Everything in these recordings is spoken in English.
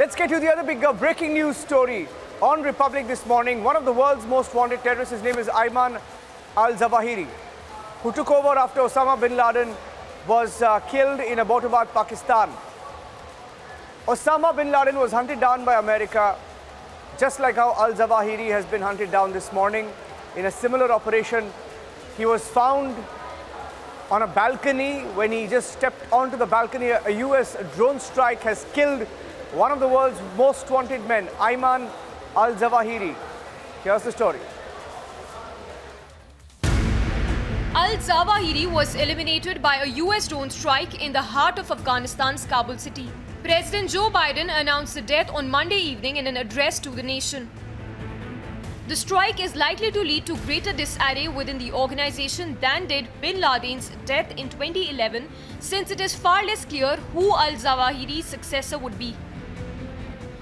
Let's get to the other big breaking news story on Republic this morning. One of the world's most wanted terrorists, his name is Ayman al-Zawahiri, who took over after Osama bin Laden was killed in Abbottabad, Pakistan. Osama bin Laden was hunted down by America, just like how al-Zawahiri has been hunted down this morning in a similar operation. He was found on a balcony. When he just stepped onto the balcony, a US drone strike has killed one of the world's most wanted men, Ayman al-Zawahiri. Here's the story. Al-Zawahiri was eliminated by a US drone strike in the heart of Afghanistan's Kabul city. President Joe Biden announced the death on Monday evening in an address to the nation. The strike is likely to lead to greater disarray within the organization than did bin Laden's death in 2011, since it is far less clear who al-Zawahiri's successor would be.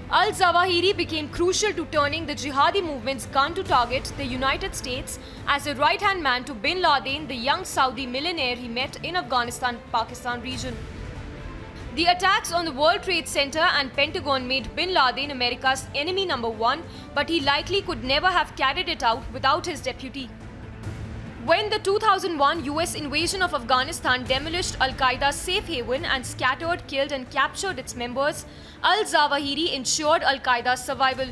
Al-Zawahiri became crucial to turning the jihadi movement's gun to target the United States as a right-hand man to bin Laden, the young Saudi millionaire he met in Afghanistan-Pakistan region. The attacks on the World Trade Center and Pentagon made bin Laden America's enemy number one, but he likely could never have carried it out without his deputy. When the 2001 US invasion of Afghanistan demolished Al-Qaeda's safe haven and scattered, killed and captured its members, Al-Zawahiri ensured Al-Qaeda's survival.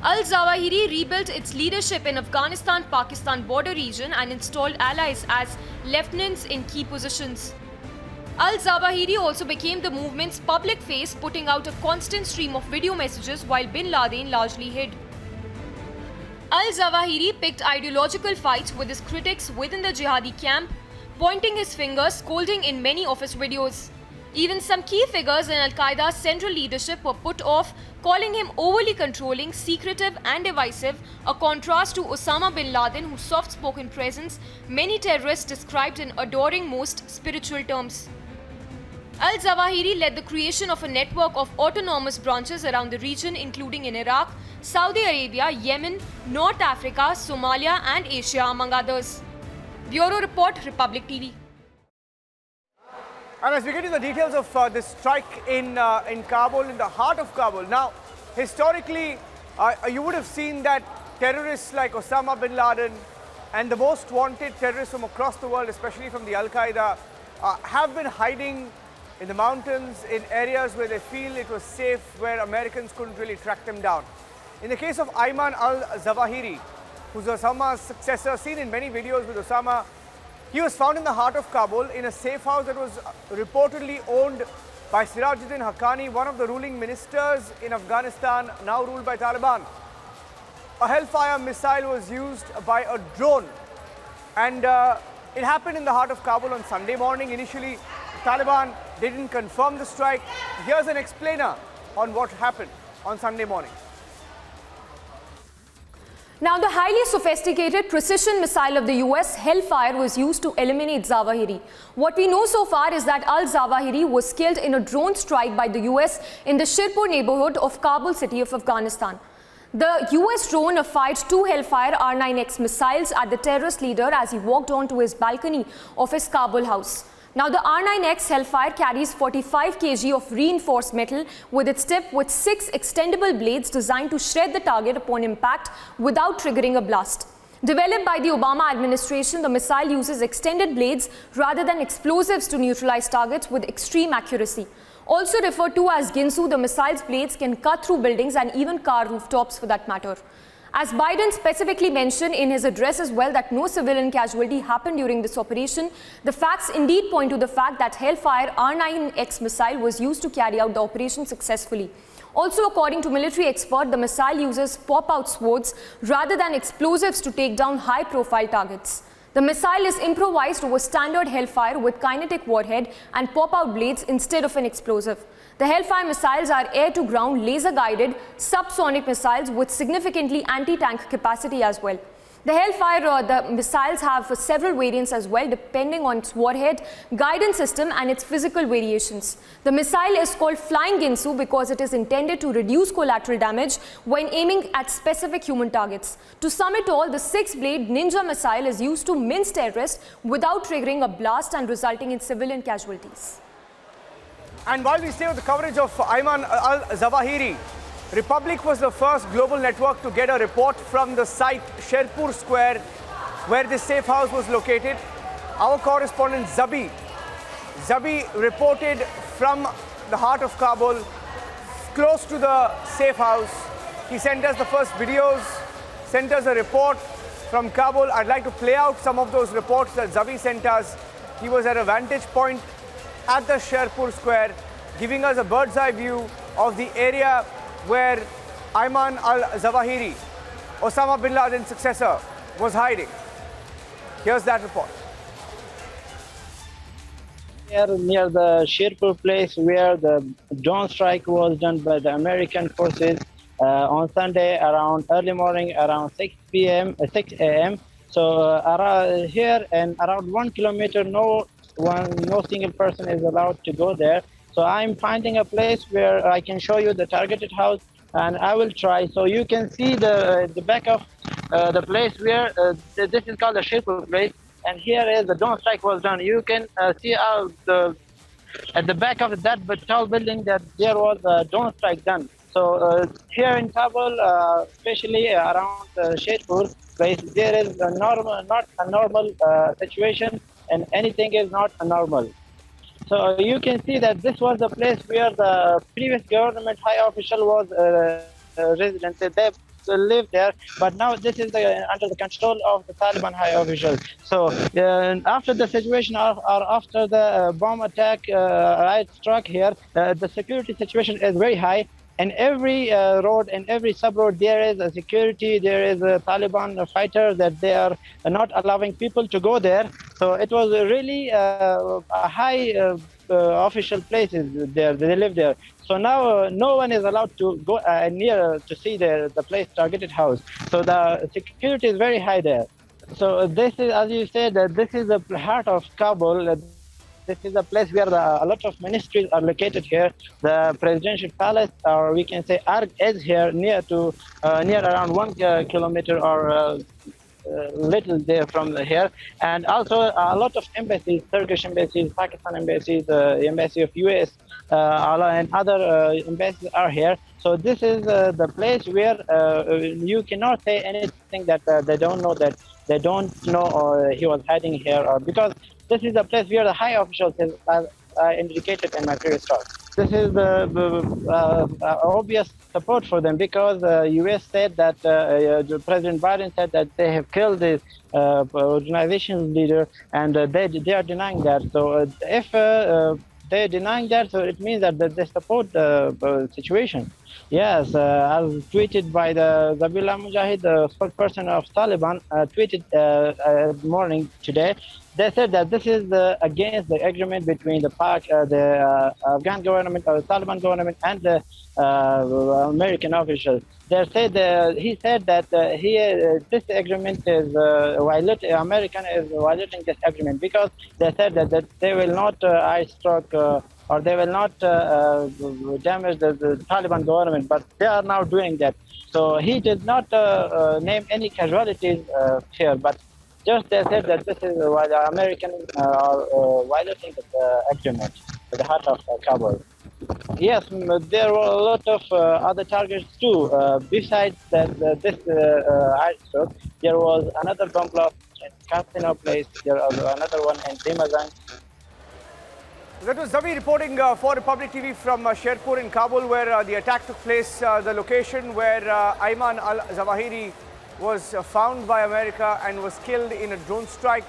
Al-Zawahiri rebuilt its leadership in Afghanistan-Pakistan border region and installed allies as lieutenants in key positions. Al-Zawahiri also became the movement's public face, putting out a constant stream of video messages while bin Laden largely hid. Al-Zawahiri picked ideological fights with his critics within the jihadi camp, pointing his finger, scolding in many of his videos. Even some key figures in Al-Qaeda's central leadership were put off, calling him overly controlling, secretive and divisive, a contrast to Osama bin Laden, whose soft-spoken presence many terrorists described in adoring most spiritual terms. Al-Zawahiri led the creation of a network of autonomous branches around the region, including in Iraq, Saudi Arabia, Yemen, North Africa, Somalia and Asia, among others. Bureau Report, Republic TV. And as we get into the details of this strike in Kabul, in the heart of Kabul. Now, historically, you would have seen that terrorists like Osama bin Laden and the most wanted terrorists from across the world, especially from the Al-Qaeda, have been hiding in the mountains, in areas where they feel it was safe, where Americans couldn't really track them down. In the case of Ayman al-Zawahiri, who's Osama's successor, seen in many videos with Osama, he was found in the heart of Kabul in a safe house that was reportedly owned by Sirajuddin Haqqani, one of the ruling ministers in Afghanistan, now ruled by Taliban. A Hellfire missile was used by a drone, and it happened in the heart of Kabul on Sunday morning. Initially, Taliban didn't confirm the strike. Here's an explainer on what happened on Sunday morning. Now, the highly sophisticated precision missile of the US, Hellfire, was used to eliminate Zawahiri. What we know so far is that al-Zawahiri was killed in a drone strike by the US in the Shirpur neighborhood of Kabul city of Afghanistan. The US drone fired two Hellfire R9X missiles at the terrorist leader as he walked onto his balcony of his Kabul house. Now, the R9X Hellfire carries 45 kg of reinforced metal with its tip with 6 extendable blades designed to shred the target upon impact without triggering a blast. Developed by the Obama administration, the missile uses extended blades rather than explosives to neutralize targets with extreme accuracy. Also referred to as Ginsu, the missile's blades can cut through buildings and even car rooftops for that matter. As Biden specifically mentioned in his address as well that no civilian casualty happened during this operation, the facts indeed point to the fact that Hellfire R9X missile was used to carry out the operation successfully. Also, according to military expert, the missile uses pop-out swords rather than explosives to take down high-profile targets. The missile is improvised over standard Hellfire with kinetic warhead and pop-out blades instead of an explosive. The Hellfire missiles are air-to-ground, laser-guided, subsonic missiles with significantly anti-tank capacity as well. The Hellfire, the missiles have several variants as well, depending on its warhead, guidance system and its physical variations. The missile is called Flying Ginsu because it is intended to reduce collateral damage when aiming at specific human targets. To sum it all, the 6-blade Ninja missile is used to mince terrorists without triggering a blast and resulting in civilian casualties. And while we stay with the coverage of Ayman al-Zawahiri, Republic was the first global network to get a report from the site Sherpur Square, where this safe house was located. Our correspondent Zabi reported from the heart of Kabul, close to the safe house. He sent us the first videos, sent us a report from Kabul. I'd like to play out some of those reports that Zabi sent us. He was at a vantage point at the Sherpur Square, giving us a bird's eye view of the area where Ayman al-Zawahiri, Osama bin Laden's successor, was hiding. Here's that report. Here near the Sherpur place where the drone strike was done by the American forces on Sunday around early morning, around 6 a.m. So here and around 1 kilometer, no single person is allowed to go there. So I'm finding a place where I can show you the targeted house, and I will try. So you can see the back of the place where this is called the Sherpur place, and here is the drone strike was done. You can see at the back of that tall building that there was a drone strike done. So here in Kabul, especially around Sherpur place, there is not a normal situation, and anything is not normal. So you can see that this was the place where the previous government high official was resident. They lived there, but now this is under the control of the Taliban high officials. So after the situation or after the bomb attack right struck here, the security situation is very high. And every road and every sub-road, there is a security, there is a Taliban fighter that they are not allowing people to go there. So it was really a high official places there, they live there. So now no one is allowed to go near to see the place targeted house. So the security is very high there. So this is, as you said, this is the heart of Kabul. This is a place where a lot of ministries are located here. The presidential palace, or we can say is here near around 1 kilometer or little there from here. And also a lot of embassies, Turkish embassies, Pakistan embassies, embassy of US, and other embassies are here. So this is the place where you cannot say anything that they don't know he was hiding here, or because this is the place where the high officials, as I indicated in my previous talk. This is the obvious support for them, because U.S. said that President Biden said that they have killed this organization's leader, and they are denying that. So if they're denying that, so it means that they support the situation. Yes, as tweeted by the Zabihullah Mujahid, the spokesperson of Taliban, tweeted morning today. They said that this is against the agreement between the Afghan government, or the Taliban government, and the American officials. He said that this agreement is American is violating this agreement, because they said that they will not ice stroke or they will not damage the Taliban government, but they are now doing that. So he did not name any casualties here, but just they said that this is why the Americans are violating the agreement at the heart of Kabul. Yes, there were a lot of other targets too. Besides this airstrike, there was another bomb blast in Casino Place. There was another one in Dimazan. That was Zabi reporting for Republic TV from Sherpur in Kabul, where the attack took place, the location where Ayman al-Zawahiri was found by America and was killed in a drone strike.